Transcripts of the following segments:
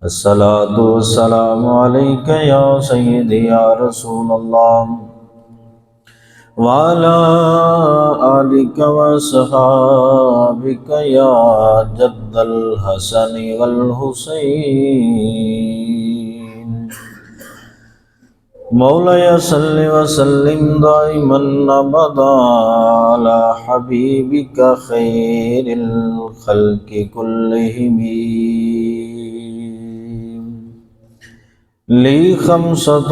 الصلاة والسلام عليك يا سيدي يا رسول الله وعلى آلك وصحابك يا جد الحسن والحسين مولاي صل وسلم دائما أبدا على حبيبك خير الخلق كلهم لي خمسة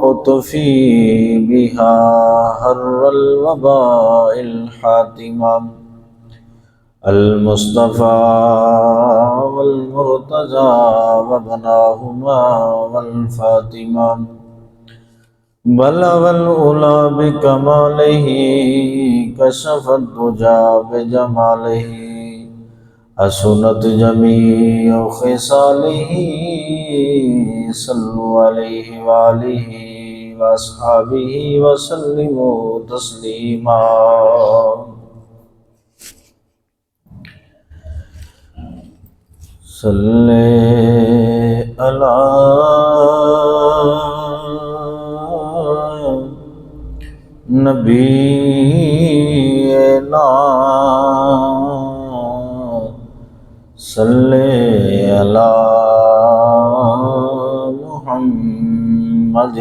أطفي بها حر الوباء الحاتمة المصطفى والمرتضى وابناهما والفاطمة بلغ الأولى بكماله كشف الدجى بجماله حسنت جميع خصاله صلوا عليه وآله وأصحابه وسلموا تسليما صلی علی نبینا صلی علی محمد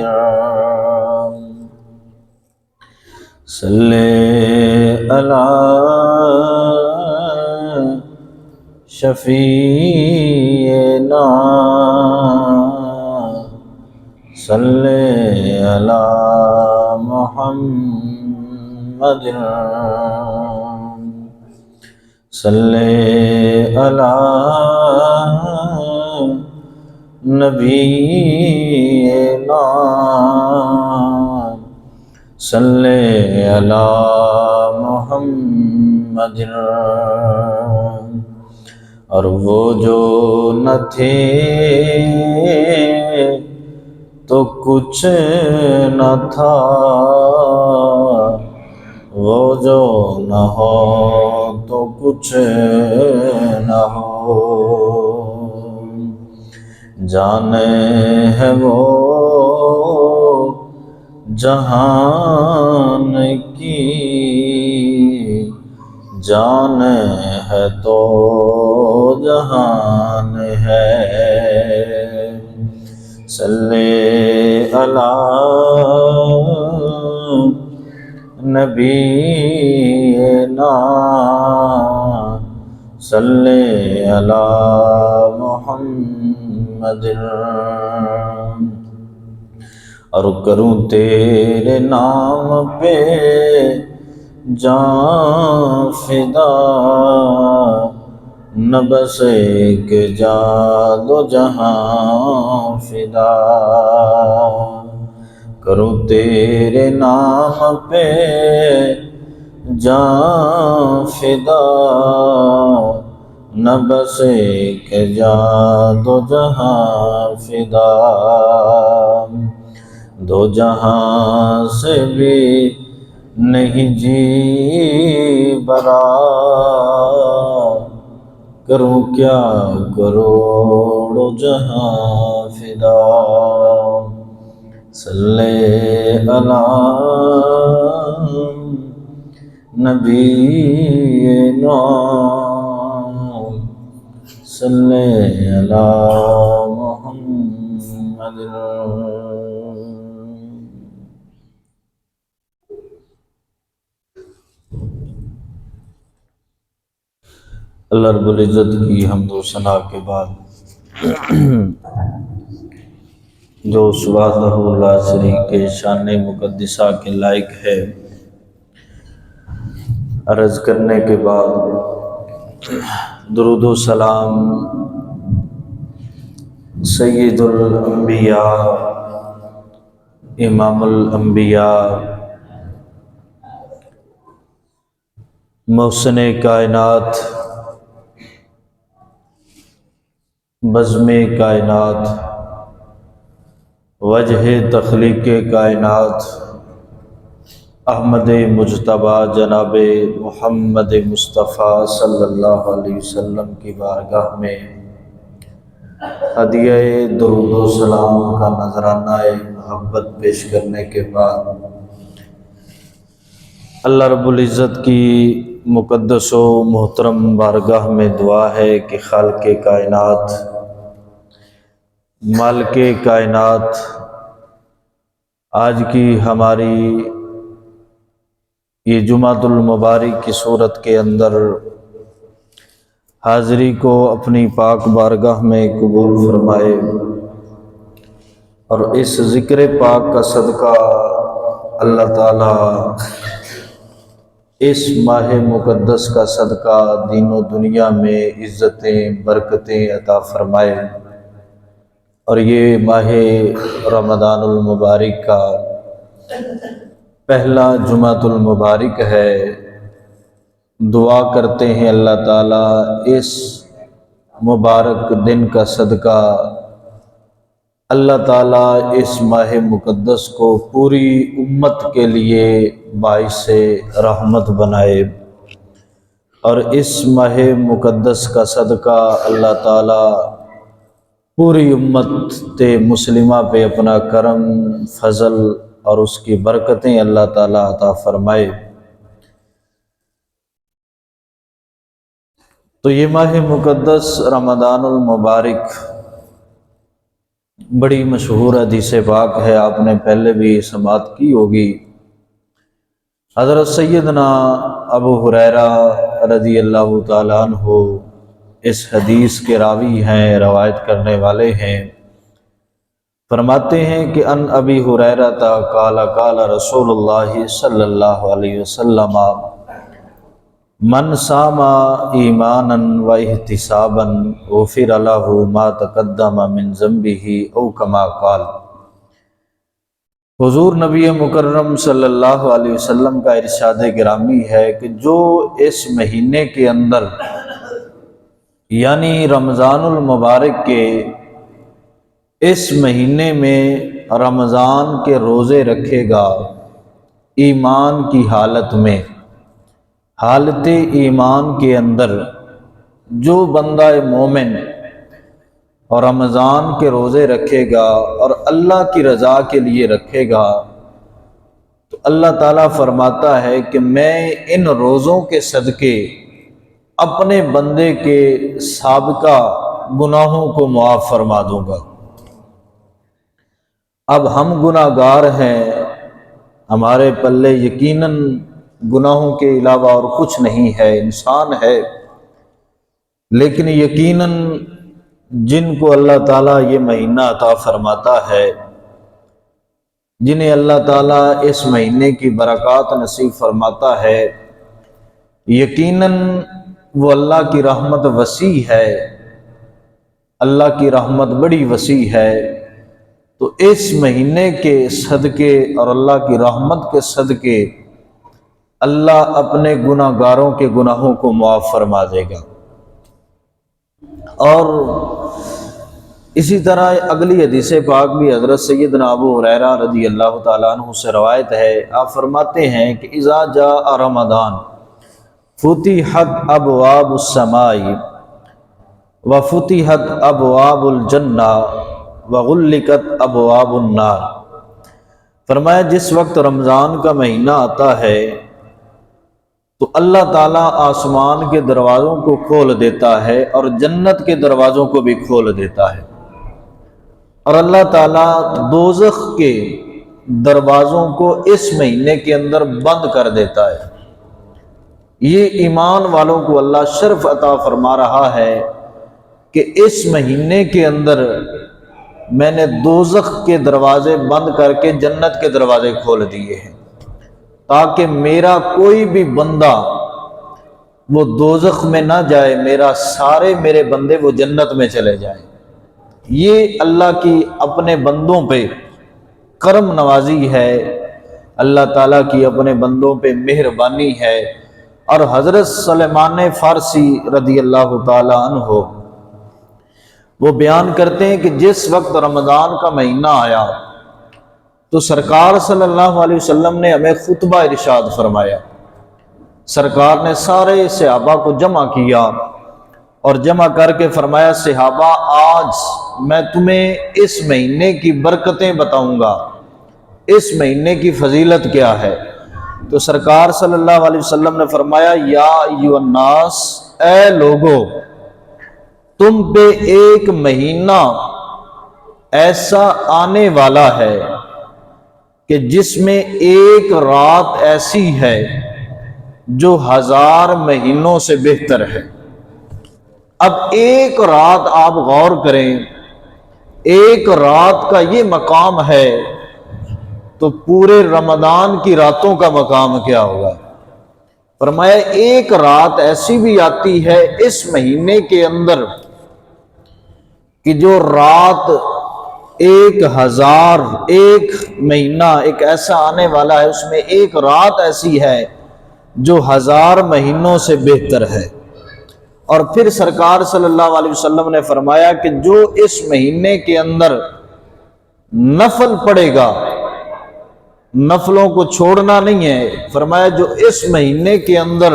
صلی علی شفیعنا صلی علی محمد صلی علی نبینا صلی علی محمد اور وہ جو نہ تھے تو کچھ نہ تھا وہ جو نہ ہو تو کچھ نہ ہو جانے ہے وہ جہان کی جان ہے تو جہان ہے صلی علی نبینا صلی علی محمد اور کروں تیرے نام پہ جان فدا نہ بس ایک جان دو جہاں فدا کروں تیرے نام پہ جان فدا نہ بس ایک جان دو جہاں فدا دو جہاں سے بھی نہیں جی برا کروں کیا کروڑوں جہاں فدا صلی علی نبینا صلی علی محمد اللہ رب العزت کی حمد و ثنا کے بعد جو وحدہ لا شریک کے شان مقدسہ کے لائق ہے عرض کرنے کے بعد درود و سلام سید الانبیاء امام الانبیاء محسن کائنات بزم کائنات وجہ تخلیق کائنات احمد مجتبیٰ جناب محمد مصطفیٰ صلی اللہ علیہ وسلم کی بارگاہ میں ہدیہ درود و سلام کا نذرانہ محبت پیش کرنے کے بعد اللہ رب العزت کی مقدس و محترم بارگاہ میں دعا ہے کہ خالق کائنات، مالک کائنات، آج کی ہماری یہ جمعۃ المبارک کی صورت کے اندر حاضری کو اپنی پاک بارگاہ میں قبول فرمائے، اور اس ذکر پاک کا صدقہ اللہ تعالیٰ اس ماہ مقدس کا صدقہ دین و دنیا میں عزتیں برکتیں عطا فرمائے، اور یہ ماہ رمضان المبارک کا پہلا جمعۃ المبارک ہے۔ دعا کرتے ہیں اللہ تعالیٰ اس مبارک دن کا صدقہ اللہ تعالیٰ اس ماہ مقدس کو پوری امت کے لیے باعث رحمت بنائے، اور اس ماہ مقدس کا صدقہ اللہ تعالیٰ پوری امت مسلمہ پہ اپنا کرم فضل اور اس کی برکتیں اللہ تعالیٰ عطا فرمائے۔ تو یہ ماہ مقدس رمضان المبارک بڑی مشہور حدیث پاک ہے، آپ نے پہلے بھی سماعت کی ہوگی۔ حضرت سیدنا ابو ہریرہ رضی اللہ تعالیٰ عنہ اس حدیث کے راوی ہیں، روایت کرنے والے ہیں۔ فرماتے ہیں کہ ان ابی ہریرہ قال قال رسول اللہ صلی اللہ علیہ وسلم من صام ایمانا و احتسابا غفر له ما تقدم من ذنبه او کما قال۔ حضور نبی مکرم صلی اللہ علیہ وسلم کا ارشاد گرامی ہے کہ جو اس مہینے کے اندر یعنی رمضان المبارک کے اس مہینے میں رمضان کے روزے رکھے گا ایمان کی حالت میں، حالت ایمان کے اندر، جو بندہ مومن اور رمضان کے روزے رکھے گا اور اللہ کی رضا کے لیے رکھے گا، تو اللہ تعالیٰ فرماتا ہے کہ میں ان روزوں کے صدقے اپنے بندے کے سابقہ گناہوں کو معاف فرما دوں گا۔ اب ہم گناہ گار ہیں، ہمارے پلے یقیناً گناہوں کے علاوہ اور کچھ نہیں ہے، انسان ہے، لیکن یقیناً جن کو اللہ تعالیٰ یہ مہینہ عطا فرماتا ہے، جنہیں اللہ تعالیٰ اس مہینے کی برکات نصیب فرماتا ہے، یقیناً وہ اللہ کی رحمت وسیع ہے، اللہ کی رحمت بڑی وسیع ہے۔ تو اس مہینے کے صدقے اور اللہ کی رحمت کے صدقے اللہ اپنے گناہ گاروں کے گناہوں کو معاف فرما دے گا۔ اور اسی طرح اگلی حدیث پاک بھی حضرت سیدنا ابو ہریرہ رضی اللہ تعالیٰ عنہ سے روایت ہے۔ آپ فرماتے ہیں کہ اذا جاء رمضان فتحت ابواب السماء وفتحت ابواب الجنہ وغلقت ابواب النار۔ فرمایا جس وقت رمضان کا مہینہ آتا ہے تو اللہ تعالیٰ آسمان کے دروازوں کو کھول دیتا ہے اور جنت کے دروازوں کو بھی کھول دیتا ہے، اور اللہ تعالیٰ دوزخ کے دروازوں کو اس مہینے کے اندر بند کر دیتا ہے۔ یہ ایمان والوں کو اللہ شرف عطا فرما رہا ہے کہ اس مہینے کے اندر میں نے دوزخ کے دروازے بند کر کے جنت کے دروازے کھول دیے ہیں، تاکہ میرا کوئی بھی بندہ وہ دوزخ میں نہ جائے، میرے بندے وہ جنت میں چلے جائیں۔ یہ اللہ کی اپنے بندوں پہ کرم نوازی ہے، اللہ تعالیٰ کی اپنے بندوں پہ مہربانی ہے۔ اور حضرت سلیمان فارسی رضی اللہ تعالیٰ عنہ وہ بیان کرتے ہیں کہ جس وقت رمضان کا مہینہ آیا تو سرکار صلی اللہ علیہ وسلم نے ہمیں خطبہ ارشاد فرمایا۔ سرکار نے سارے صحابہ کو جمع کیا اور جمع کر کے فرمایا صحابہ آج میں تمہیں اس مہینے کی برکتیں بتاؤں گا، اس مہینے کی فضیلت کیا ہے۔ تو سرکار صلی اللہ علیہ وسلم نے فرمایا یا ایھا الناس، اے لوگو، تم پہ ایک مہینہ ایسا آنے والا ہے کہ جس میں ایک رات ایسی ہے جو 1000 مہینوں سے بہتر ہے۔ اب ایک رات آپ غور کریں، ایک رات کا یہ مقام ہے تو پورے رمضان کی راتوں کا مقام کیا ہوگا؟ فرمایا ایک رات ایسی بھی آتی ہے اس مہینے کے اندر کہ جو رات 1000، ایک مہینہ ایک ایسا آنے والا ہے اس میں ایک رات ایسی ہے جو 1000 مہینوں سے بہتر ہے۔ اور پھر سرکار صلی اللہ علیہ وسلم نے فرمایا کہ جو اس مہینے کے اندر نفل پڑے گا، نفلوں کو چھوڑنا نہیں ہے، فرمایا جو اس مہینے کے اندر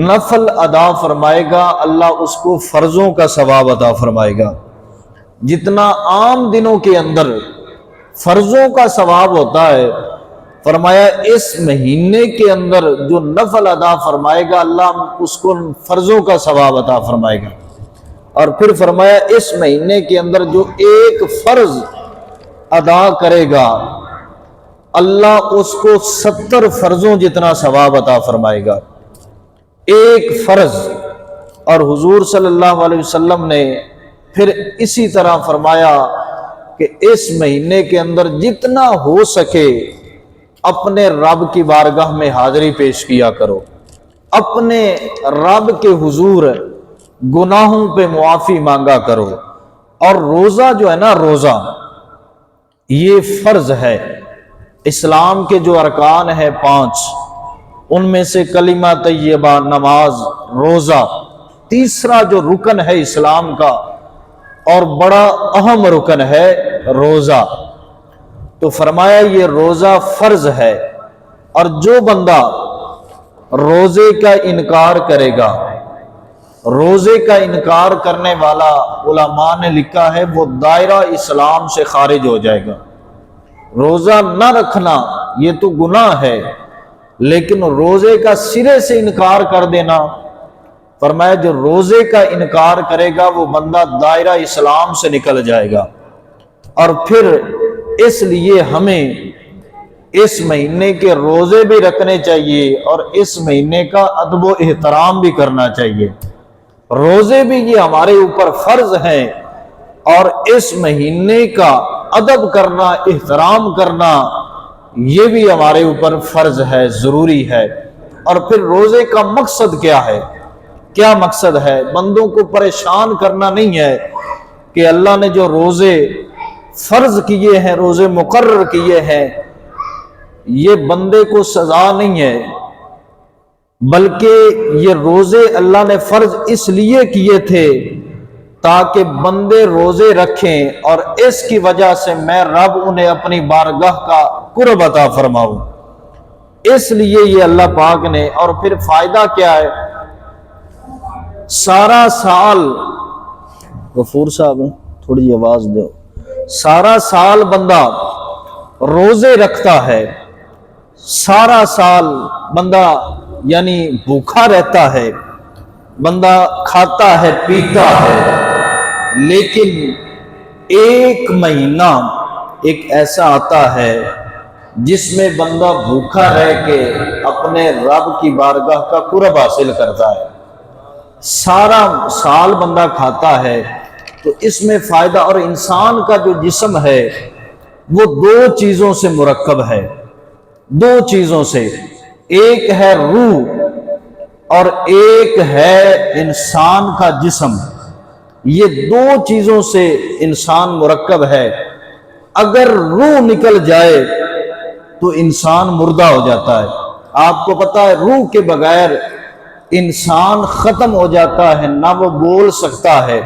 نفل ادا فرمائے گا اللہ اس کو فرضوں کا ثواب عطا فرمائے گا۔ جتنا عام دنوں کے اندر فرضوں کا ثواب ہوتا ہے، فرمایا اس مہینے کے اندر جو نفل ادا فرمائے گا اللہ اس کو فرضوں کا ثواب عطا فرمائے گا۔ اور پھر فرمایا اس مہینے کے اندر جو ایک فرض ادا کرے گا اللہ اس کو 70 فرضوں جتنا ثواب عطا فرمائے گا، ایک فرض۔ اور حضور صلی اللہ علیہ وسلم نے پھر اسی طرح فرمایا کہ اس مہینے کے اندر جتنا ہو سکے اپنے رب کی بارگاہ میں حاضری پیش کیا کرو، اپنے رب کے حضور گناہوں پہ معافی مانگا کرو۔ اور روزہ جو ہے نا، روزہ یہ فرض ہے۔ اسلام کے جو ارکان ہیں 5، ان میں سے کلمہ طیبہ، نماز، روزہ تیسرا جو رکن ہے اسلام کا اور بڑا اہم رکن ہے روزہ۔ تو فرمایا یہ روزہ فرض ہے، اور جو بندہ روزے کا انکار کرے گا، روزے کا انکار کرنے والا علماء نے لکھا ہے وہ دائرہ اسلام سے خارج ہو جائے گا۔ روزہ نہ رکھنا یہ تو گناہ ہے، لیکن روزے کا سرے سے انکار کر دینا، فرمایا جو روزے کا انکار کرے گا وہ بندہ دائرہ اسلام سے نکل جائے گا۔ اور پھر اس لیے ہمیں اس مہینے کے روزے بھی رکھنے چاہیے اور اس مہینے کا ادب و احترام بھی کرنا چاہیے۔ روزے بھی یہ ہمارے اوپر فرض ہیں، اور اس مہینے کا ادب کرنا، احترام کرنا یہ بھی ہمارے اوپر فرض ہے، ضروری ہے۔ اور پھر روزے کا مقصد کیا ہے؟ کیا مقصد ہے؟ بندوں کو پریشان کرنا نہیں ہے کہ اللہ نے جو روزے فرض کیے ہیں، روزے مقرر کیے ہیں، یہ بندے کو سزا نہیں ہے، بلکہ یہ روزے اللہ نے فرض اس لیے کیے تھے تاکہ بندے روزے رکھیں اور اس کی وجہ سے میں رب انہیں اپنی بارگاہ کا قرب عطا فرماؤں، اس لیے یہ اللہ پاک نے۔ اور پھر فائدہ کیا ہے؟ سارا سال، غفور صاحب تھوڑی آواز دو، سارا سال بندہ روزے رکھتا ہے، سارا سال بندہ یعنی بھوکا رہتا ہے، بندہ کھاتا ہے پیتا ہے، لیکن ایک مہینہ ایک ایسا آتا ہے جس میں بندہ بھوکا رہ کے اپنے رب کی بارگاہ کا قرب حاصل کرتا ہے۔ سارا سال بندہ کھاتا ہے تو اس میں فائدہ، اور انسان کا جو جسم ہے وہ 2 چیزوں سے مرکب ہے، 2 چیزوں سے، ایک ہے روح اور ایک ہے انسان کا جسم، یہ 2 چیزوں سے انسان مرکب ہے۔ اگر روح نکل جائے تو انسان مردہ ہو جاتا ہے۔ آپ کو پتا ہے روح کے بغیر انسان ختم ہو جاتا ہے، نہ وہ بول سکتا ہے،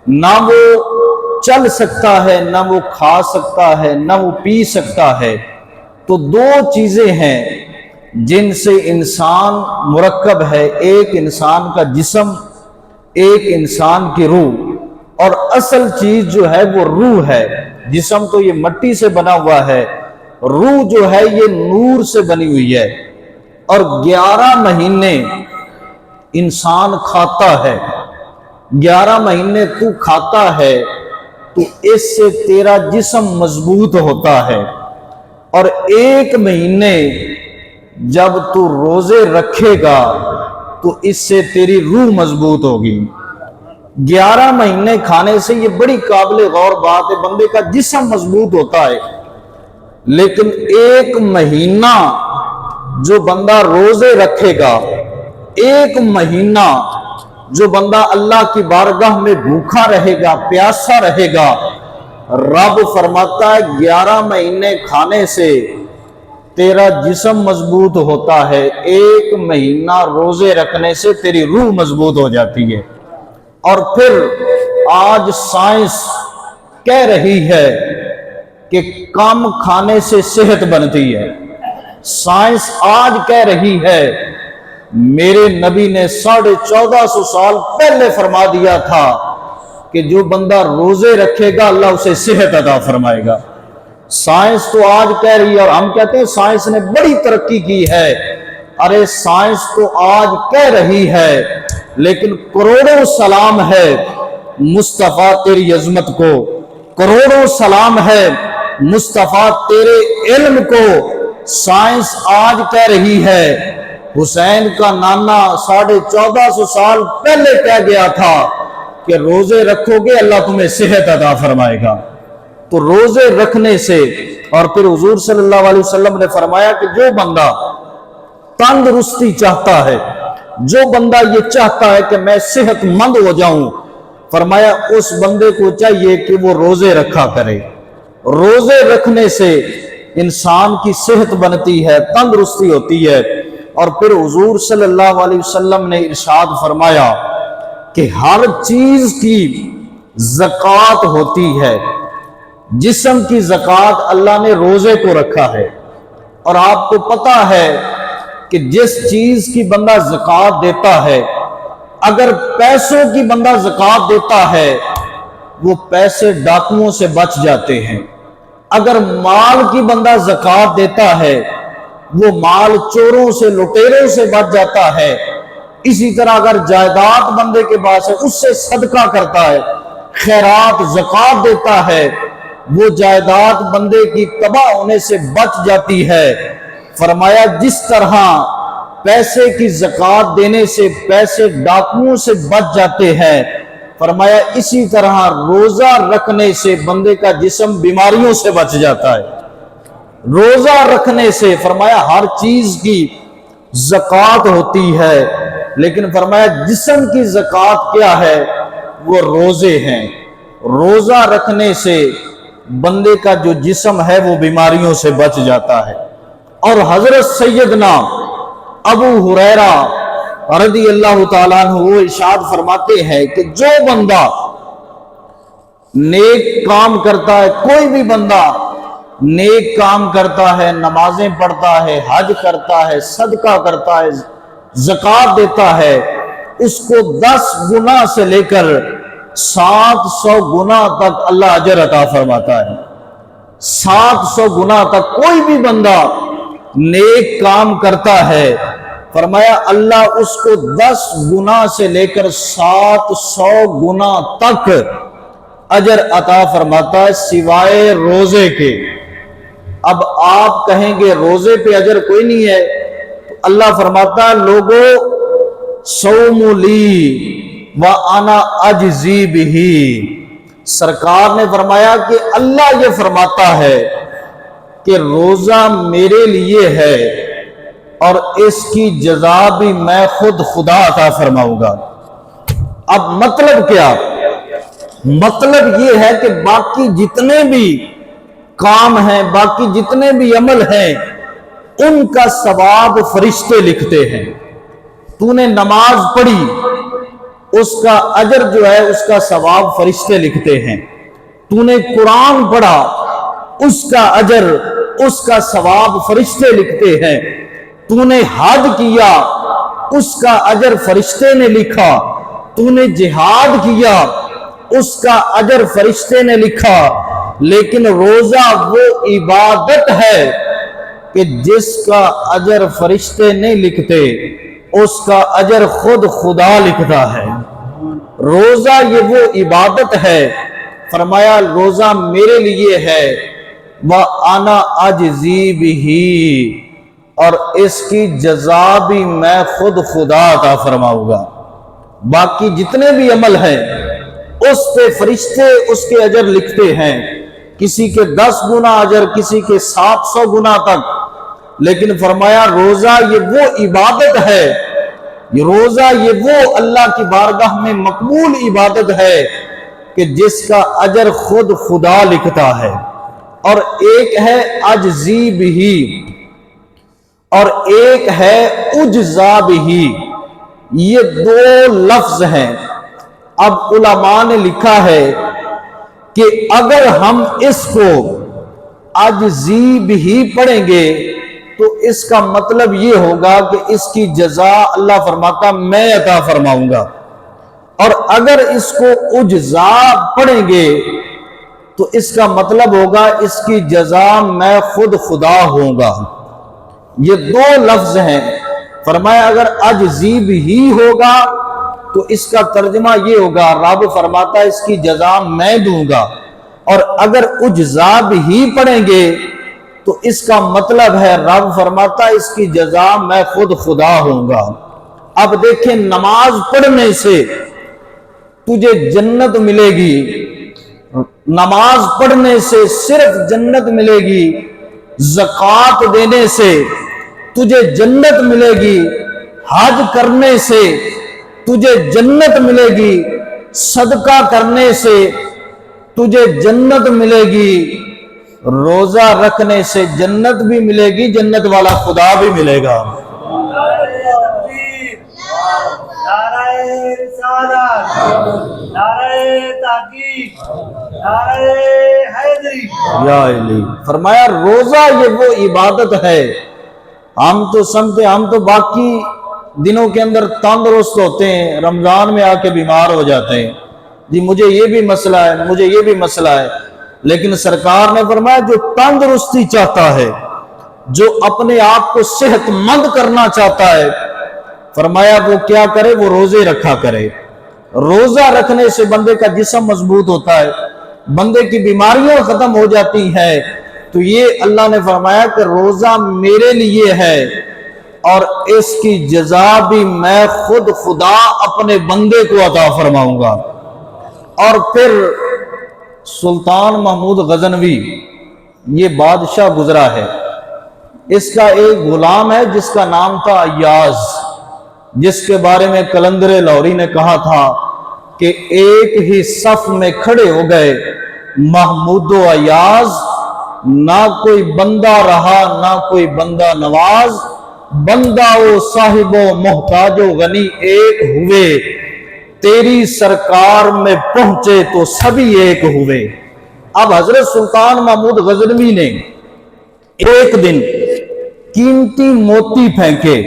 نہ وہ چل سکتا ہے، نہ وہ کھا سکتا ہے، نہ وہ پی سکتا ہے۔ تو 2 چیزیں ہیں جن سے انسان مرکب ہے، ایک انسان کا جسم ایک انسان کی روح، اور اصل چیز جو ہے وہ روح ہے۔ جسم تو یہ مٹی سے بنا ہوا ہے، روح جو ہے یہ نور سے بنی ہوئی ہے۔ اور 11 مہینے انسان کھاتا ہے، 11 مہینے تو کھاتا ہے تو اس سے تیرا جسم مضبوط ہوتا ہے، اور 1 مہینے جب تو روزے رکھے گا تو اس سے تیری روح مضبوط ہوگی۔ 11 مہینے کھانے سے یہ بڑی قابل غور بات ہے، بندے کا جسم مضبوط ہوتا ہے۔ لیکن 1 مہینہ جو بندہ روزے رکھے گا، 1 مہینہ جو بندہ اللہ کی بارگاہ میں بھوکا رہے گا، پیاسا رہے گا، رب فرماتا ہے 11 مہینے کھانے سے تیرا جسم مضبوط ہوتا ہے، 1 مہینہ روزے رکھنے سے تیری روح مضبوط ہو جاتی ہے۔ اور پھر آج سائنس کہہ رہی ہے کہ کم کھانے سے صحت بنتی ہے۔ سائنس آج کہہ رہی ہے، میرے نبی نے 1450 سال پہلے فرما دیا تھا کہ جو بندہ روزے رکھے گا اللہ اسے صحت عطا فرمائے گا۔ سائنس تو آج کہہ رہی ہے، اور ہم کہتے ہیں سائنس نے بڑی ترقی کی ہے۔ ارے سائنس تو آج کہہ رہی ہے، لیکن کروڑوں سلام ہے مصطفیٰ تیری عظمت کو، کروڑوں سلام ہے مصطفیٰ تیرے علم کو۔ سائنس آج کہہ رہی ہے، حسین کا نانا 1450 سال پہلے کہہ گیا تھا کہ روزے رکھو گے اللہ تمہیں صحت عطا فرمائے گا۔ تو روزے رکھنے سے، اور پھر حضور صلی اللہ علیہ وسلم نے فرمایا کہ جو بندہ تندرستی چاہتا ہے، جو بندہ یہ چاہتا ہے کہ میں صحت مند ہو جاؤں، فرمایا اس بندے کو چاہیے کہ وہ روزے رکھا کرے۔ روزے رکھنے سے انسان کی صحت بنتی ہے، تندرستی ہوتی ہے۔ اور پھر حضور صلی اللہ علیہ وسلم نے ارشاد فرمایا کہ ہر چیز کی زکوٰۃ ہوتی ہے، جسم کی زکوٰۃ اللہ نے روزے کو رکھا ہے۔ اور آپ کو پتا ہے کہ جس چیز کی بندہ زکوٰۃ دیتا ہے، اگر پیسوں کی بندہ زکوٰۃ دیتا ہے وہ پیسے ڈاکوؤں سے بچ جاتے ہیں، اگر مال کی بندہ زکوٰۃ دیتا ہے وہ مال چوروں سے، لٹیروں سے بچ جاتا ہے۔ اسی طرح اگر جائیداد بندے کے پاس ہے اس سے صدقہ کرتا ہے، خیرات زکوٰۃ دیتا ہے، وہ جائیداد بندے کی تباہ ہونے سے بچ جاتی ہے۔ فرمایا جس طرح پیسے کی زکوٰۃ دینے سے پیسے ڈاکوؤں سے بچ جاتے ہیں، فرمایا اسی طرح روزہ رکھنے سے بندے کا جسم بیماریوں سے بچ جاتا ہے۔ روزہ رکھنے سے فرمایا ہر چیز کی زکوٰۃ ہوتی ہے، لیکن فرمایا جسم کی زکوٰۃ کیا ہے؟ وہ روزے ہیں۔ روزہ رکھنے سے بندے کا جو جسم ہے وہ بیماریوں سے بچ جاتا ہے۔ اور حضرت سیدنا ابو ہریرہ رضی اللہ تعالیٰ عنہ وہ ارشاد فرماتے ہیں کہ جو بندہ نیک کام کرتا ہے، کوئی بھی بندہ نیک کام کرتا ہے، نمازیں پڑھتا ہے، حج کرتا ہے، صدقہ کرتا ہے، زکوٰۃ دیتا ہے، اس کو 10 گنا سے لے کر 700 گنا تک اللہ اجر عطا فرماتا ہے۔ 700 گنا تک کوئی بھی بندہ نیک کام کرتا ہے، فرمایا اللہ اس کو 10 گنا سے لے کر 700 گنا تک اجر عطا فرماتا ہے، سوائے روزے کے۔ اب آپ کہیں گے روزے پہ اجر کوئی نہیں ہے، تو اللہ فرماتا ہے لوگو صوموا لی وانا اجزی بہ۔ سرکار نے فرمایا کہ اللہ یہ فرماتا ہے کہ روزہ میرے لیے ہے اور اس کی جزا بھی میں خود خدا عطا فرماؤں گا۔ اب مطلب کیا؟ مطلب یہ ہے کہ باقی جتنے بھی کام ہیں، باقی جتنے بھی عمل ہیں، ان کا ثواب فرشتے لکھتے ہیں۔ تو نے نماز پڑھی، اس کا اجر جو ہے اس کا ثواب فرشتے لکھتے ہیں۔ تو نے قرآن پڑھا، اس کا اجر، اس کا ثواب فرشتے لکھتے ہیں۔ تو نے حج کیا، اس کا اجر فرشتے نے لکھا۔ تو نے جہاد کیا اس کا اجر فرشتے نے لکھا، لیکن روزہ وہ عبادت ہے کہ جس کا اجر فرشتے نہیں لکھتے، اس کا اجر خود خدا لکھتا ہے۔ روزہ یہ وہ عبادت ہے، فرمایا روزہ میرے لیے ہے، وَأَنَا أَجْزِي بِهِ، اور اس کی جزا بھی میں خود خدا عطا فرماؤں گا۔ باقی جتنے بھی عمل ہیں اس پہ فرشتے اس کے اجر لکھتے ہیں، کسی کے 10 گنا اجر، کسی کے 700 گنا تک، لیکن فرمایا روزہ یہ وہ عبادت ہے، یہ روزہ یہ وہ اللہ کی بارگاہ میں مقبول عبادت ہے کہ جس کا اجر خود خدا لکھتا ہے۔ اور ایک ہے اجزی بہی اور ایک ہے اجزا بہی، یہ 2 لفظ ہیں۔ اب علماء نے لکھا ہے کہ اگر ہم اس کو اجزی بہی پڑھیں گے تو اس کا مطلب یہ ہوگا کہ اس کی جزا اللہ فرماتا میں عطا فرماؤں گا، اور اگر اس کو اجزا پڑھیں گے تو اس کا مطلب ہوگا اس کی جزا میں خود خدا ہوں گا۔ یہ 2 لفظ ہیں۔ فرمایا اگر اجزی بہی ہوگا تو اس کا ترجمہ یہ ہوگا رب فرماتا ہے اس کی جزا میں دوں گا، اور اگر اجزا بہی پڑھیں گے تو اس کا مطلب ہے رب فرماتا ہے اس کی جزا میں خود خدا ہوں گا۔ اب دیکھیں نماز پڑھنے سے تجھے جنت ملے گی، نماز پڑھنے سے صرف جنت ملے گی، زکوٰۃ دینے سے تجھے جنت ملے گی، حج کرنے سے تجھے جنت ملے گی، صدقہ کرنے سے تجھے جنت ملے گی، روزہ رکھنے سے جنت بھی ملے گی، جنت والا خدا بھی ملے گا۔ نعرہ رسالت، نعرہ تحقیق، نعرہ حیدری۔ یا علی فرمایا روزہ یہ وہ عبادت ہے، ہم تو سمجھتے ہم تو باقی دنوں کے اندر تندرست ہوتے ہیں، رمضان میں آ کے بیمار ہو جاتے ہیں، جی مجھے یہ بھی مسئلہ ہے، مجھے یہ بھی مسئلہ ہے، لیکن سرکار نے فرمایا جو تندرستی چاہتا ہے، جو اپنے آپ کو صحت مند کرنا چاہتا ہے، فرمایا وہ کیا کرے، وہ روزے رکھا کرے۔ روزہ رکھنے سے بندے کا جسم مضبوط ہوتا ہے، بندے کی بیماریاں ختم ہو جاتی ہیں۔ تو یہ اللہ نے فرمایا کہ روزہ میرے لیے ہے اور اس کی جزا بھی میں خود خدا اپنے بندے کو عطا فرماؤں گا۔ اور پھر سلطان محمود غزنوی یہ بادشاہ گزرا ہے، اس کا ایک غلام ہے جس کا نام تھا ایاز، جس کے بارے میں قلندر لاہوری نے کہا تھا کہ ایک ہی صف میں کھڑے ہو گئے محمود و ایاز، نہ کوئی بندہ رہا نہ کوئی بندہ نواز، بندہ و صاحب و محتاج و غنی ایک ہوئے، تیری سرکار میں پہنچے تو سبھی ایک ہوئے۔ اب حضرت سلطان محمود غزنوی نے ایک دن قیمتی موتی پھینکے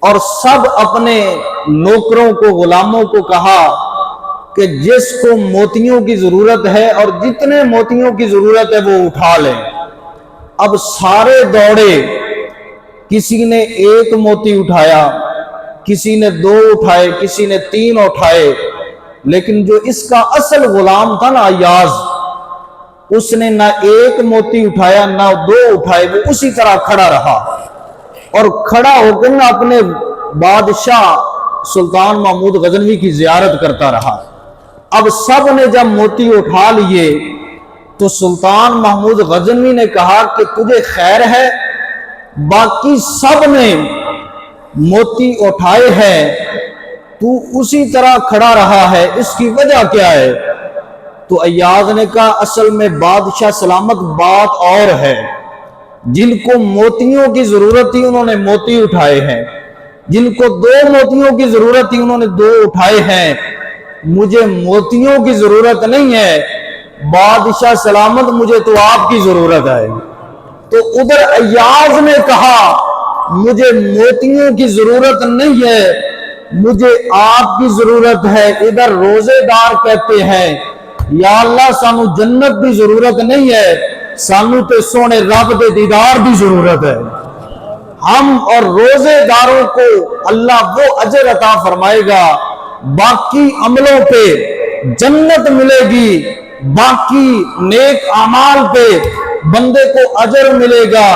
اور سب اپنے نوکروں کو غلاموں کو کہا کہ جس کو موتیوں کی ضرورت ہے اور جتنے موتیوں کی ضرورت ہے وہ اٹھا لیں۔ اب سارے دوڑے، کسی نے 1 موتی اٹھایا، کسی نے 2 اٹھائے، کسی نے 3 اٹھائے، لیکن جو اس کا اصل غلام تھا نا ایاز، اس نے نہ 1 موتی اٹھایا نہ 2 اٹھائے، وہ اسی طرح کھڑا رہا اور کھڑا ہو کر نہ اپنے بادشاہ سلطان محمود غزنوی کی زیارت کرتا رہا۔ اب سب نے جب موتی اٹھا لیے تو سلطان محمود غزنوی نے کہا کہ تجھے خیر ہے، باقی سب نے موتی اٹھائے ہیں، تو اسی طرح کھڑا رہا ہے، اس کی وجہ کیا ہے؟ تو ایاز نے کہا اصل میں بادشاہ سلامت بات اور ہے، جن کو موتیوں کی ضرورت تھی انہوں نے موتی اٹھائے ہیں، جن کو 2 موتیوں کی ضرورت تھی انہوں نے 2 اٹھائے ہیں، مجھے موتیوں کی ضرورت نہیں ہے، بادشاہ سلامت مجھے تو آپ کی ضرورت ہے۔ تو ادھر ایاز نے کہا مجھے موتیوں کی ضرورت نہیں ہے، مجھے آپ کی ضرورت ہے، ادھر روزے دار کہتے ہیں یا اللہ سانو جنت کی ضرورت نہیں ہے، سانو تے سونے رب دے دیدار کی ضرورت ہے۔ ہم اور روزے داروں کو اللہ وہ اجر عطا فرمائے گا، باقی عملوں پہ جنت ملے گی، باقی نیک اعمال پہ بندے کو اجر ملے گا،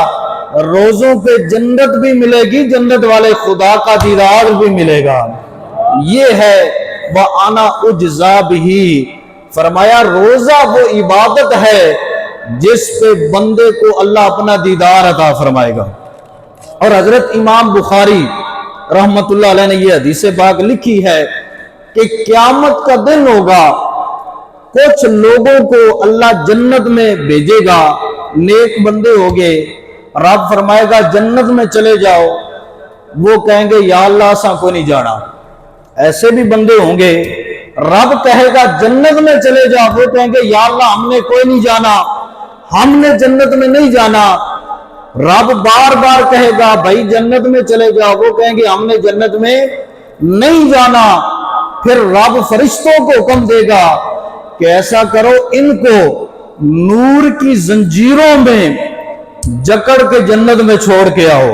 روزوں پہ جنت بھی ملے گی، جنت والے خدا کا دیدار بھی ملے گا۔ یہ ہے وَأَنَا أُجْزَى بِهِ، فرمایا روزہ وہ عبادت ہے جس پہ بندے کو اللہ اپنا دیدار عطا فرمائے گا۔ اور حضرت امام بخاری رحمت اللہ علیہ نے یہ حدیث پاک لکھی ہے کہ قیامت کا دن ہوگا، کچھ لوگوں کو اللہ جنت میں بھیجے گا، نیک بندے ہوگے، رب فرمائے گا جنت میں چلے جاؤ، وہ کہیں گے یا اللہ اساں کوئی نہیں جانا۔ ایسے بھی بندے ہوں گے، رب کہے گا جنت میں چلے جاؤ، وہ کہیں گے یا اللہ ہم نے کوئی نہیں جانا، ہم نے جنت میں نہیں جانا۔ رب بار بار کہے گا بھائی جنت میں چلے جاؤ، وہ کہیں گے ہم نے جنت میں نہیں جانا۔ پھر رب فرشتوں کو حکم دے گا کہ ایسا کرو، ان کو نور کی زنجیروں میں جکڑ کے جنت میں چھوڑ کے آؤ۔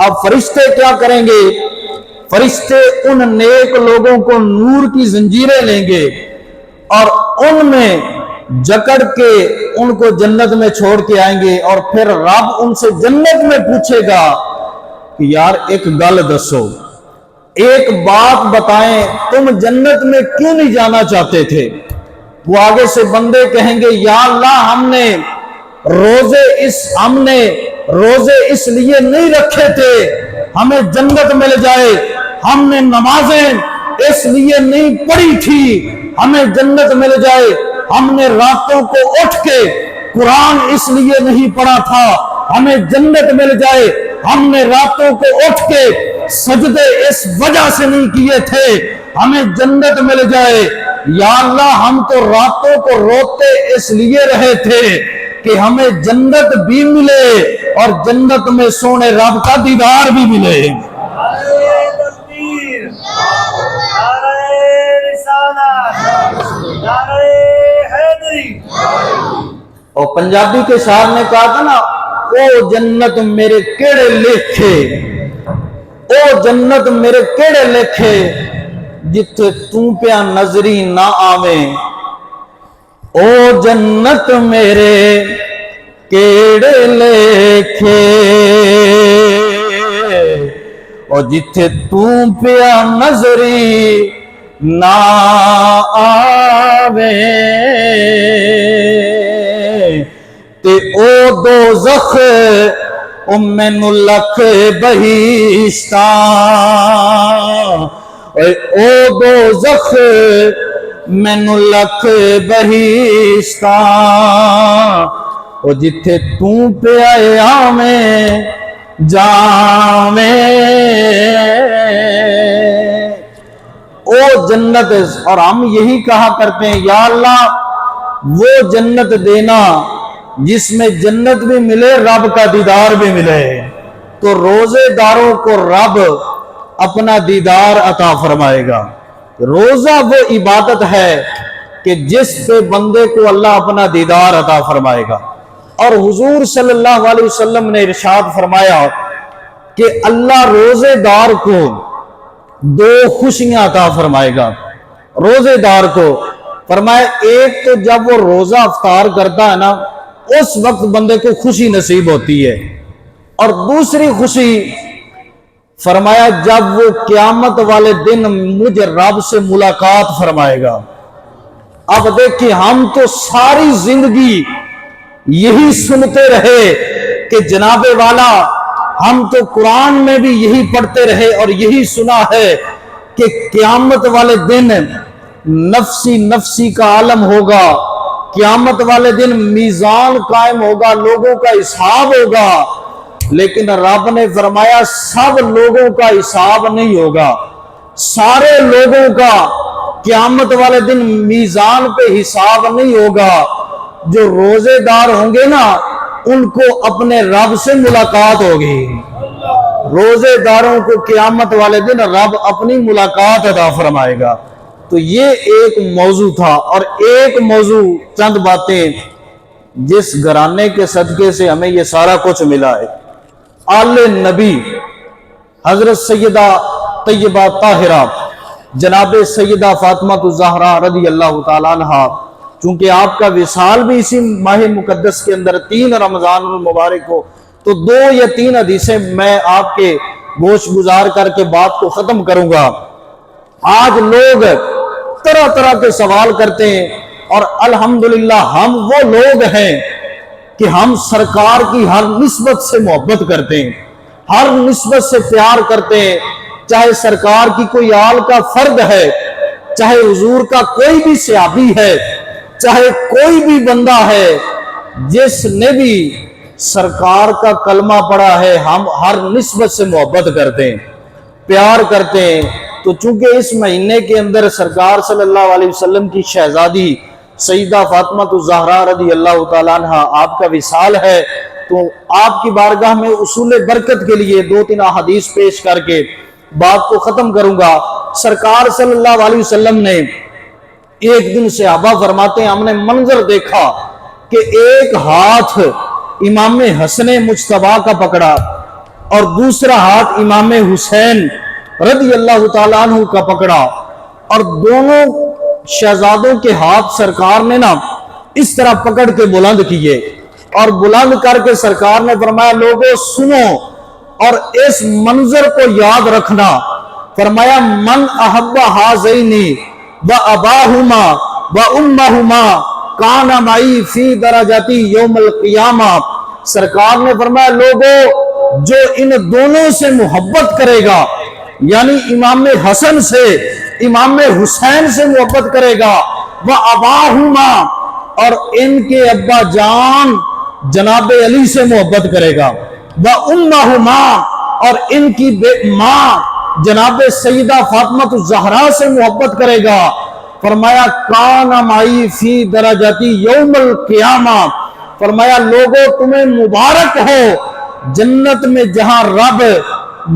اب فرشتے کیا کریں گے؟ فرشتے ان نیک لوگوں کو نور کی زنجیریں لیں گے اور ان میں جکڑ کے ان کو جنت میں چھوڑ کے آئیں گے، اور پھر رب ان سے جنت میں پوچھے گا کہ یار ایک گل دسو، ایک بات بتائیں، تم جنت میں کیوں نہیں جانا چاہتے تھے؟ وہ آگے سے بندے کہیں گے یا اللہ ہم نے روزے اس لیے نہیں رکھے تھے ہمیں جنت مل جائے، ہم نے نمازیں اس لیے نہیں پڑھی تھی ہمیں جنت مل جائے، ہم نے راتوں کو اٹھ کے قرآن اس لیے نہیں پڑھا تھا ہمیں جنت مل جائے، ہم نے راتوں کو اٹھ کے سجدے اس وجہ سے نہیں کیے تھے ہمیں جنت مل جائے۔ یا اللہ ہم تو راتوں کو روتے اس لیے رہے تھے کہ ہمیں جنت بھی ملے اور جنت میں سونے رب کا دیدار بھی ملے۔ نعرہ تکبیر، نعرہ رسالت، نعرہ حیدری۔ اور پنجابی کے شاعر نے کہا تھا نا، او جنت میرے کیڑے لکھے، او جنت میرے کیڑے لکھے جتھے تو پیا نظری نہ آویں، او جنت میرے کیڑے لکھے، اور جتھے تو پیا نظری نہ آویں، تے او دوزخ او مینو لکھ بہشتاں، او دوزخ مینو لکھ بہشتاں، او جتھے تو پیا آویں جاویں، او جنت۔ اور ہم یہی کہا کرتے ہیں یا اللہ وہ جنت دینا جس میں جنت بھی ملے، رب کا دیدار بھی ملے۔ تو روزے داروں کو رب اپنا دیدار عطا فرمائے گا۔ روزہ وہ عبادت ہے کہ جس پہ بندے کو اللہ اپنا دیدار عطا فرمائے گا۔ اور حضور صلی اللہ علیہ وسلم نے ارشاد فرمایا کہ اللہ روزے دار کو دو خوشیاں عطا فرمائے گا۔ روزے دار کو فرمایا ایک تو جب وہ روزہ افطار کرتا ہے نا، اس وقت بندے کو خوشی نصیب ہوتی ہے، اور دوسری خوشی فرمایا جب وہ قیامت والے دن مجھ رب سے ملاقات فرمائے گا۔ اب دیکھیں ہم تو ساری زندگی یہی سنتے رہے کہ جناب والا، ہم تو قرآن میں بھی یہی پڑھتے رہے اور یہی سنا ہے کہ قیامت والے دن نفسی نفسی کا عالم ہوگا، قیامت والے دن میزان قائم ہوگا، لوگوں کا حساب ہوگا۔ لیکن رب نے فرمایا سب لوگوں کا حساب نہیں ہوگا، سارے لوگوں کا قیامت والے دن میزان پہ حساب نہیں ہوگا۔ جو روزے دار ہوں گے نا، ان کو اپنے رب سے ملاقات ہوگی۔ روزے داروں کو قیامت والے دن رب اپنی ملاقات عطا فرمائے گا۔ تو یہ ایک موضوع تھا، اور ایک موضوع چند باتیں جس گھرانے کے صدقے سے ہمیں یہ سارا کچھ ملا ہے۔ آل نبی حضرت سیدہ طیبہ طاہرہ جناب سیدہ فاطمہ الزہرا رضی اللہ تعالیٰ عنہ، چونکہ آپ کا وصال بھی اسی ماہ مقدس کے اندر 3 رمضان المبارک ہو، تو 2 یا 3 حدیثیں میں آپ کے گوش گزار کر کے بات کو ختم کروں گا۔ آج لوگ طرح طرح کے سوال کرتے ہیں، اور الحمدللہ ہم وہ لوگ ہیں کہ ہم سرکار کی ہر نسبت سے محبت کرتے ہیں، ہر نسبت سے پیار کرتے ہیں، چاہے سرکار کی کوئی آل کا فرد ہے، چاہے حضور کا کوئی بھی صحابی ہے، چاہے کوئی بھی بندہ ہے جس نے بھی سرکار کا کلمہ پڑھا ہے، ہم ہر نسبت سے محبت کرتے ہیں، پیار کرتے ہیں۔ تو چونکہ اس مہینے کے اندر سرکار صلی اللہ علیہ وسلم کی شہزادی سیدہ فاطمہ الزہرا رضی اللہ تعالیٰ عنہ آپ کا وصال ہے، تو آپ کی بارگاہ میں اصول برکت کے لیے 2-3 احادیث پیش کر کے بات کو ختم کروں گا۔ سرکار صلی اللہ علیہ وسلم نے ایک دن صحابہ فرماتے ہیں ہم نے منظر دیکھا کہ ایک ہاتھ امام حسن مجتبیٰ کا پکڑا اور دوسرا ہاتھ امام حسین رضی اللہ تعالیٰ عنہ کا پکڑا، اور دونوں شہزادوں کے ہاتھ سرکار نے اس طرح پکڑ کے بلند کیے، اور بلند کر کے سرکار نے فرمایا لوگوں سنو اور اس منظر کو یاد رکھنا۔ فرمایا من احب ہذین و اباہما و امہما کان معی فی درجاتی یوم القیامہ۔ سرکار نے فرمایا لوگوں جو ان دونوں سے محبت کرے گا، یعنی امام حسن سے امام حسین سے محبت کرے گا، وہ اباہما اور ان کے ابا جان جناب علی سے محبت کرے گا، وہ امہما اور ان کی ماں جناب سیدہ فاطمہ الزہرا سے محبت کرے گا۔ فرمایا کان معی فی درجاتی یوم القیامہ۔ فرمایا لوگوں تمہیں مبارک ہو جنت میں جہاں رب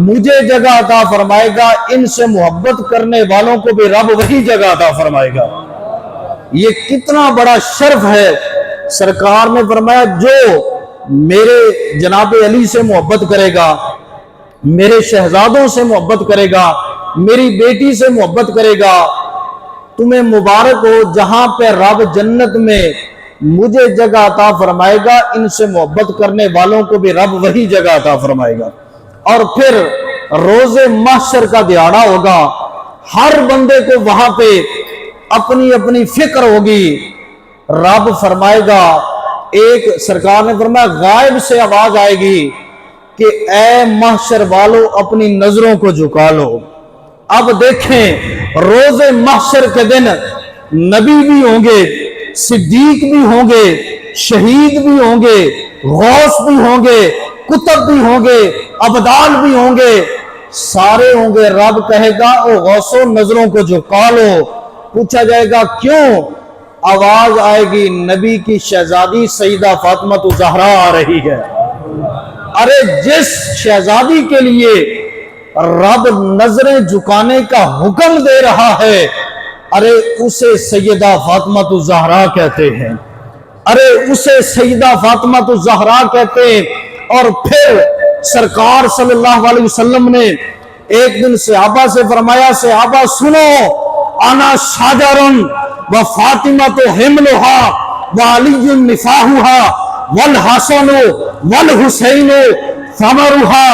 مجھے جگہ عطا فرمائے گا، ان سے محبت کرنے والوں کو بھی رب وہی جگہ عطا فرمائے گا۔ یہ کتنا بڑا شرف ہے۔ سرکار نے فرمایا جو میرے جناب علی سے محبت کرے گا، میرے شہزادوں سے محبت کرے گا، میری بیٹی سے محبت کرے گا، تمہیں مبارک ہو جہاں پہ رب جنت میں مجھے جگہ عطا فرمائے گا، ان سے محبت کرنے والوں کو بھی رب وہی جگہ عطا فرمائے گا۔ اور پھر روز محشر کا دہاڑا ہوگا، ہر بندے کو وہاں پہ اپنی اپنی فکر ہوگی۔ رب فرمائے گا، ایک سرکار نے فرمایا غائب سے آواز آئے گی کہ اے محشر والو اپنی نظروں کو جھکا لو۔ اب دیکھیں روز محشر کے دن نبی بھی ہوں گے، صدیق بھی ہوں گے، شہید بھی ہوں گے، غوث بھی ہوں گے، کتب بھی ہوں گے، ابدال بھی ہوں گے، سارے ہوں گے۔ رب کہے گا او غوثو نظروں کو جھکا لو۔ پوچھا جائے گا کیوں؟ آواز آئے گی نبی کی شہزادی سیدہ فاطمہ الزہرا آ رہی ہے۔ ارے جس شہزادی کے لیے رب نظریں جھکانے کا حکم دے رہا ہے، ارے اسے سیدہ فاطمہ الزہرا کہتے ہیں، ارے اسے سیدہ فاطمہ الزہرا کہتے ہیں۔ اور پھر سرکار صلی اللہ علیہ وسلم نے ایک دن صحابہ سے فرمایا صحابہ سنو، انا شاجرن و فاطمہ تو حملہا و علی نفاہہا والحسن والحسین ثمرہا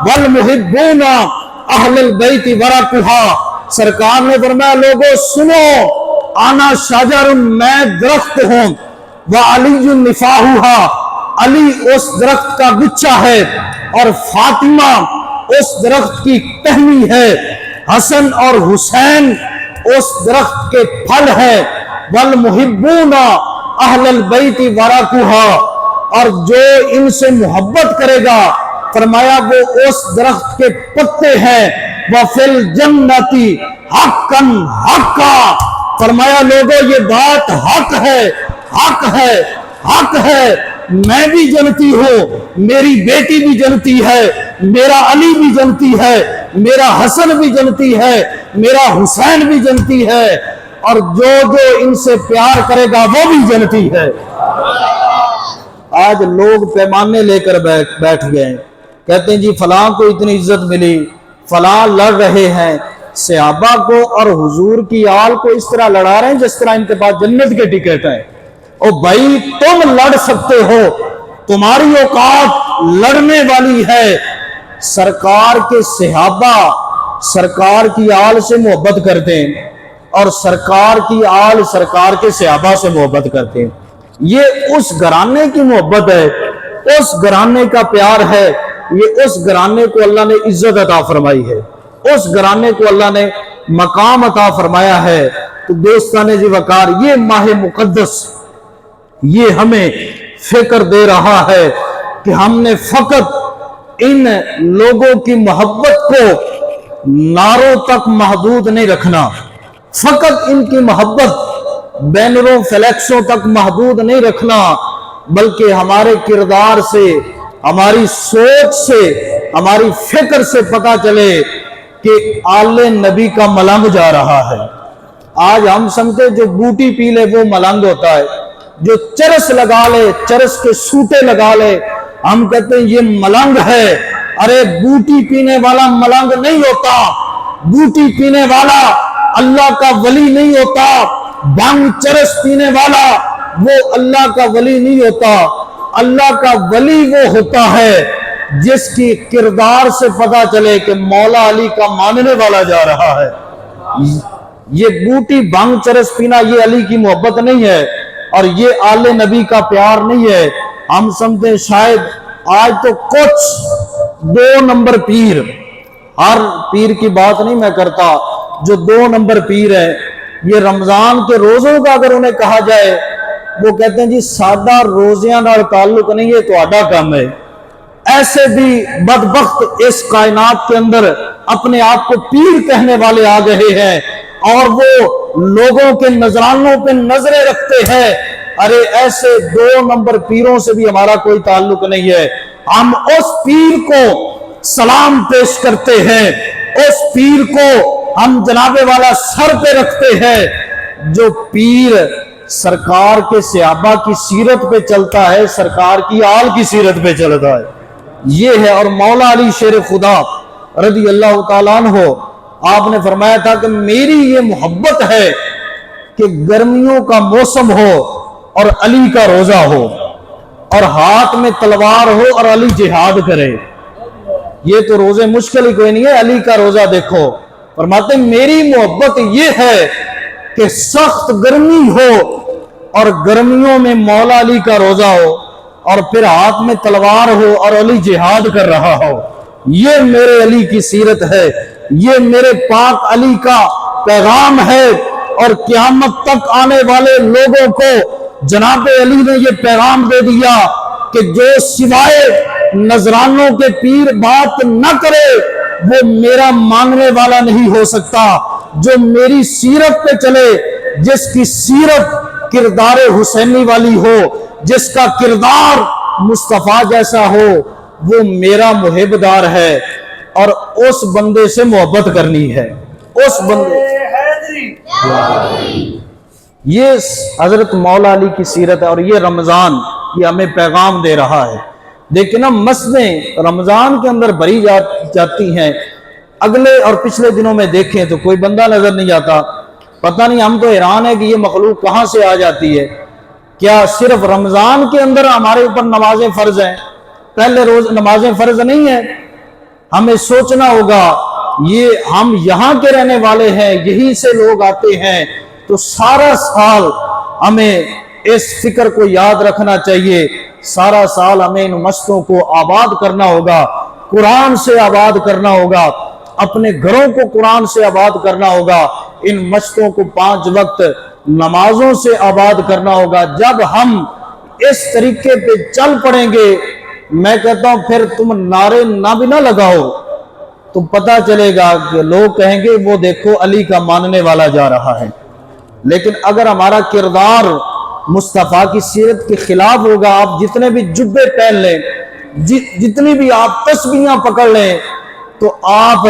والمحبون اہل البیت ورقہا۔ سرکار نے فرمایا لوگوں سنو، انا شاجر میں درخت ہوں، وعلی نفاہہا علی اس درخت کا گچھا ہے، اور فاطمہ اس درخت کی ٹہنی ہے، حسن اور حسین اس درخت کے پھل ہے، والمحبون اہل البیت ورقہا اور جو ان سے محبت کرے گا فرمایا وہ اس درخت کے پتے ہیں، وَفِي الْجَنَّةِ حَقًّا حَقًّا۔ فرمایا لوگوں یہ بات حق ہے، حق ہے، حق ہے۔ میں بھی جنتی ہوں، میری بیٹی بھی جنتی ہے، میرا علی بھی جنتی ہے، میرا حسن بھی جنتی ہے، میرا حسین بھی جنتی ہے، اور جو جو ان سے پیار کرے گا وہ بھی جنتی ہے۔ آج لوگ پیمانے لے کر بیٹھ گئے، کہتے ہیں جی فلاں کو اتنی عزت ملی، فلاں لڑ رہے ہیں، صحابہ کو اور حضور کی آل کو اس طرح لڑا رہے ہیں جس طرح ان کے پاس جنت کے ٹکٹ ہیں۔ او بھائی تم لڑ سکتے ہو، تمہاری اوقات لڑنے والی ہے۔ سرکار کے صحابہ سرکار کی آل سے محبت کرتے ہیں، اور سرکار کی آل سرکار کے صحابہ سے محبت کرتے ہیں۔ یہ اس گھرانے کی محبت ہے، اس گھرانے کا پیار ہے، یہ اس گھرانے کو اللہ نے عزت عطا فرمائی ہے، اس گھرانے کو اللہ نے مقام عطا فرمایا ہے۔ تو دوستان جی وقار، یہ ماہ مقدس یہ ہمیں فکر دے رہا ہے کہ ہم نے فقط ان لوگوں کی محبت کو نعروں تک محدود نہیں رکھنا، فقط ان کی محبت بینروں فلیکسوں تک محدود نہیں رکھنا، بلکہ ہمارے کردار سے، ہماری سوچ سے، ہماری فکر سے پتہ چلے کہ آل نبی کا ملنگ جا رہا ہے۔ آج ہم سمجھتے جو بوٹی پی لے وہ ملنگ ہوتا ہے، جو چرس لگا لے، چرس کے سوٹے لگا لے، ہم کہتے ہیں یہ ملنگ ہے۔ ارے بوٹی پینے والا ملنگ نہیں ہوتا، بوٹی پینے والا اللہ کا ولی نہیں ہوتا، بھنگ چرس پینے والا وہ اللہ کا ولی نہیں ہوتا۔ اللہ کا ولی وہ ہوتا ہے جس کی کردار سے پتہ چلے کہ مولا علی کا ماننے والا جا رہا ہے۔ یہ بوٹی بھنگ چرس پینا یہ علی کی محبت نہیں ہے، اور یہ آل نبی کا پیار نہیں ہے۔ ہم سمجھتے ہیں شاید آج تو کچھ 2 نمبر پیر، ہر پیر کی بات نہیں میں کرتا، جو 2 نمبر پیر ہے، یہ رمضان کے روزوں کا اگر انہیں کہا جائے وہ کہتے ہیں جی سادہ روزیاں نال تعلق نہیں ہے، تو آڈا کام ہے۔ ایسے بھی بدبخت اس کائنات کے اندر اپنے آپ کو پیر کہنے والے آ گئے ہیں، اور وہ لوگوں کے نذرانوں پہ نظریں رکھتے ہیں۔ ارے ایسے 2 نمبر پیروں سے بھی ہمارا کوئی تعلق نہیں ہے۔ ہم اس پیر کو سلام پیش کرتے ہیں، اس پیر کو ہم جناب والا سر پہ رکھتے ہیں۔ جو پیر سرکار کے صحابہ کی سیرت پہ چلتا ہے، سرکار کی آل کی سیرت پہ چلتا ہے، یہ ہے۔ اور مولا علی شیر خدا رضی اللہ تعالیٰ عنہ، آپ نے فرمایا تھا کہ میری یہ محبت ہے کہ گرمیوں کا موسم ہو اور علی کا روزہ ہو، اور ہاتھ میں تلوار ہو اور علی جہاد کرے۔ یہ تو روزے مشکل ہی کوئی نہیں ہے، علی کا روزہ دیکھو۔ فرماتے میری محبت یہ ہے کہ سخت گرمی ہو اور گرمیوں میں مولا علی کا روزہ ہو، اور پھر ہاتھ میں تلوار ہو اور علی جہاد کر رہا ہو۔ یہ میرے علی کی سیرت ہے، یہ میرے پاک علی کا پیغام ہے، اور قیامت تک آنے والے لوگوں کو جناب علی نے یہ پیغام دے دیا کہ جو سوائے نذرانوں کے پیر بات نہ کرے وہ میرا ماننے والا نہیں ہو سکتا۔ جو میری سیرت پہ چلے، جس کی سیرت کردار حسینی والی ہو، جس کا کردار مصطفیٰ جیسا ہو، وہ میرا محب دار ہے، اور اس بندے سے محبت کرنی ہے، اس بندے۔ یہ حضرت مولا علی کی سیرت ہے، اور یہ رمضان یہ ہمیں پیغام دے رہا ہے۔ دیکھیں نا، مسجدیں رمضان کے اندر بھری جاتی ہیں، اگلے اور پچھلے دنوں میں دیکھیں تو کوئی بندہ نظر نہیں آتا۔ پتہ نہیں، ہم تو حیران ہے کہ یہ مخلوق کہاں سے آ جاتی ہے۔ کیا صرف رمضان کے اندر ہمارے اوپر نمازیں فرض ہیں؟ پہلے روز نمازیں فرض نہیں ہیں؟ ہمیں سوچنا ہوگا، یہ ہم یہاں کے رہنے والے ہیں، یہی سے لوگ آتے ہیں، تو سارا سال ہمیں اس فکر کو یاد رکھنا چاہیے۔ سارا سال ہمیں ان مستوں کو آباد کرنا ہوگا، قرآن سے آباد کرنا ہوگا، اپنے گھروں کو قرآن سے آباد کرنا ہوگا، ان مستوں کو 5 وقت نمازوں سے آباد کرنا ہوگا۔ جب ہم اس طریقے پہ چل پڑیں گے، میں کہتا ہوں پھر تم نعرے نہ بھی نہ لگاؤ تو پتہ چلے گا کہ لوگ کہیں گے وہ دیکھو علی کا ماننے والا جا رہا ہے۔ لیکن اگر ہمارا کردار مصطفیٰ کی سیرت کے خلاف ہوگا، آپ جتنے بھی جبے پہن لیں، جتنی بھی آپ تسبیحاں پکڑ لیں، تو آپ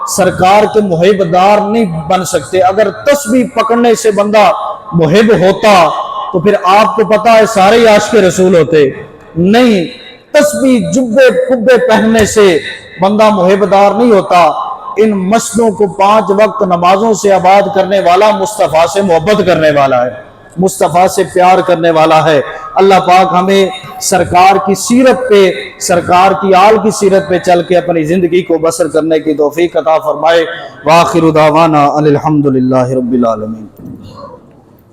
سرکار کے محب دار نہیں بن سکتے۔ اگر تسبیح پکڑنے سے بندہ محب ہوتا تو پھر آپ کو پتا ہے سارے عاشق رسول ہوتے۔ نہیں، تسبیح جبے کبے پہننے سے بندہ محب دار نہیں ہوتا۔ ان مسجدوں کو 5 وقت نمازوں سے آباد کرنے والا مصطفیٰ سے محبت کرنے والا ہے، مصطفیٰ سے پیار کرنے والا ہے۔ اللہ پاک ہمیں سرکار کی سیرت پہ، سرکار کی آل کی سیرت پہ چل کے اپنی زندگی کو بسر کرنے کی توفیق عطا فرمائے۔ وآخر دعوانا ان الحمدللہ رب العالمین۔